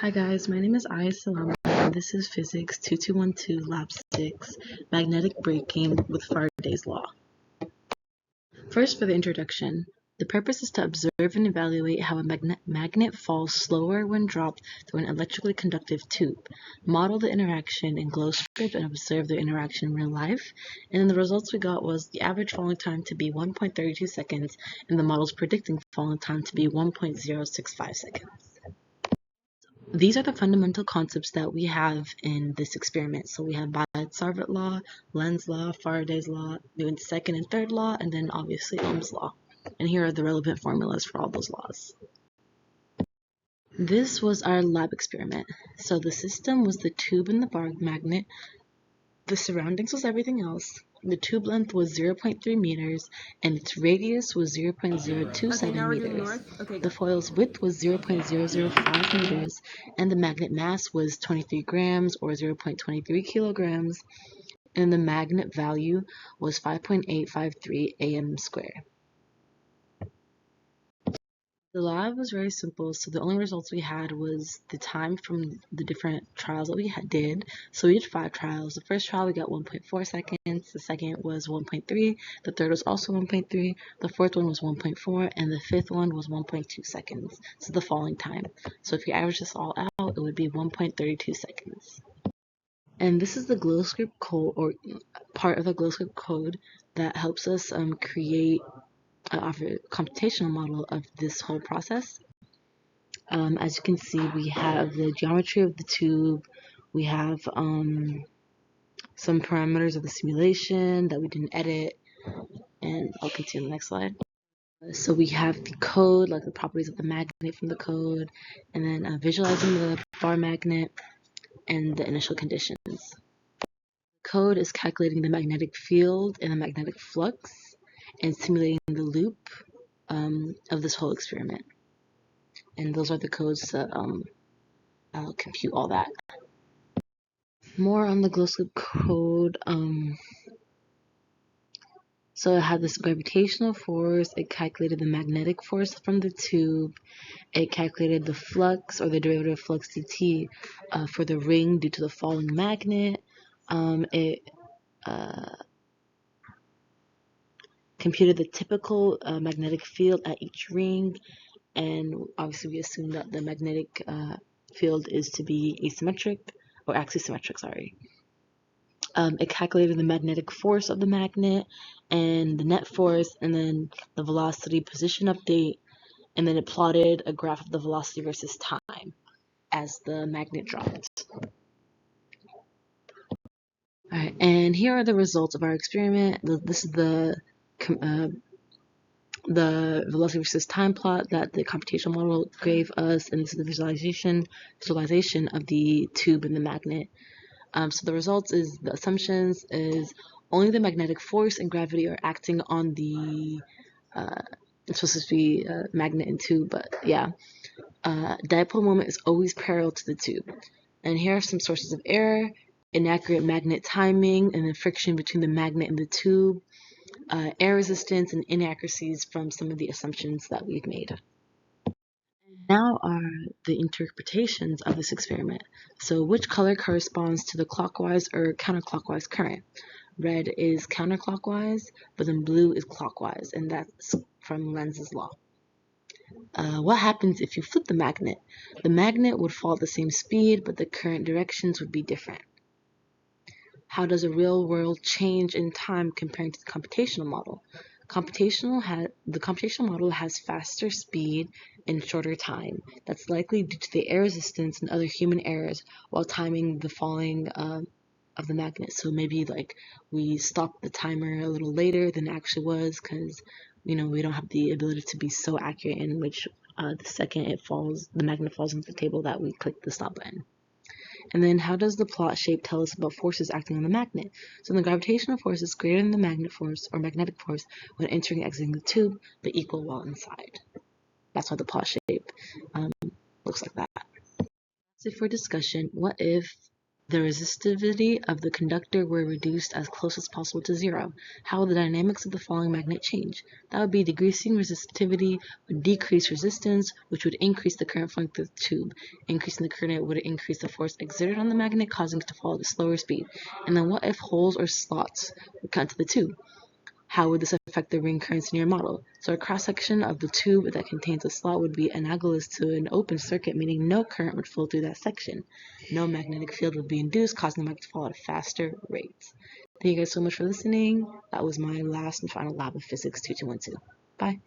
Hi guys, my name is Aya Salama and this is Physics 2212 Lab 6 Magnetic Braking with Faraday's Law. First, for the introduction, the purpose is to observe and evaluate how a magnet falls slower when dropped through an electrically conductive tube, model the interaction in GlowScript and observe the interaction in real life, and then the results we got was the average falling time to be 1.32 seconds and the model's predicting falling time to be 1.065 seconds. These are the fundamental concepts that we have in this experiment. So we have Biot-Savart law, Lenz's law, Faraday's law, Newton's second and third law, and then obviously Ohm's law. And here are the relevant formulas for all those laws. This was our lab experiment. So the system was the tube and the bar magnet. The surroundings was everything else. The tube length was 0.3 meters and its radius was 0.027 meters. The foil's width was 0.005 meters and the magnet mass was 23 grams or 0.23 kilograms and the magnet value was 5.853 AM squared. The lab was very simple, so the only results we had was the time from the different trials that we did. So we did 5 trials. The first trial we got 1.4 seconds, the second was 1.3, the third was also 1.3, the fourth one was 1.4, and the fifth one was 1.2 seconds. So the falling time. So if you average this all out, it would be 1.32 seconds. And this is the GlowScript code, or part of the GlowScript code that helps us create a computational model of this whole process. As you can see, we have the geometry of the tube, we have some parameters of the simulation that we didn't edit, and I'll continue on the next slide. So we have the code, like the properties of the magnet from the code, and then visualizing the bar magnet and the initial conditions. Code is calculating the magnetic field and the magnetic flux and simulating the loop of this whole experiment. And those are the codes that I'll compute all that. More on the GlowScript code. So it had this gravitational force, it calculated the magnetic force from the tube, it calculated the flux or the derivative of flux dt for the ring due to the falling magnet. It computed the typical magnetic field at each ring, and obviously we assume that the magnetic field is to be asymmetric, or axisymmetric, sorry. It calculated the magnetic force of the magnet and the net force, and then the velocity position update, and then it plotted a graph of the velocity versus time as the magnet dropped. Alright, and here are the results of our experiment. This is the velocity versus time plot that the computational model gave us, and this is the visualization of the tube and the magnet. So the results is, the assumptions is only the magnetic force and gravity are acting on the, it's supposed to be magnet and tube, but yeah. Dipole moment is always parallel to the tube. And here are some sources of error: inaccurate magnet timing, and then friction between the magnet and the tube, air resistance, and inaccuracies from some of the assumptions that we've made. Now are the interpretations of this experiment. So which color corresponds to the clockwise or counterclockwise current? Red is counterclockwise, but then blue is clockwise, and that's from Lenz's law. What happens if you flip the magnet? The magnet would fall at the same speed, but the current directions would be different. How does a real world change in time compared to the computational model? The computational model has faster speed and shorter time. That's likely due to the air resistance and other human errors while timing the falling of the magnet. So maybe like we stopped the timer a little later than it actually was, because we don't have the ability to be so accurate in which the second the magnet falls into the table that we click the stop button. And then how does the plot shape tell us about forces acting on the magnet? So the gravitational force is greater than the magnet force or magnetic force when entering and exiting the tube, but equal while inside. That's why the plot shape looks like that. So for discussion, what if the resistivity of the conductor were reduced as close as possible to zero, how would the dynamics of the falling magnet change? That would be decreasing resistivity would decrease resistance, which would increase the current flowing through the tube. Increasing the current would increase the force exerted on the magnet, causing it to fall at a slower speed. And then what if holes or slots would cut into the tube? How would this affect the ring currents in your model? So a cross-section of the tube that contains a slot would be analogous to an open circuit, meaning no current would flow through that section. No magnetic field would be induced, causing the magnet to fall at a faster rate. Thank you guys so much for listening. That was my last and final lab of Physics 2212. Bye.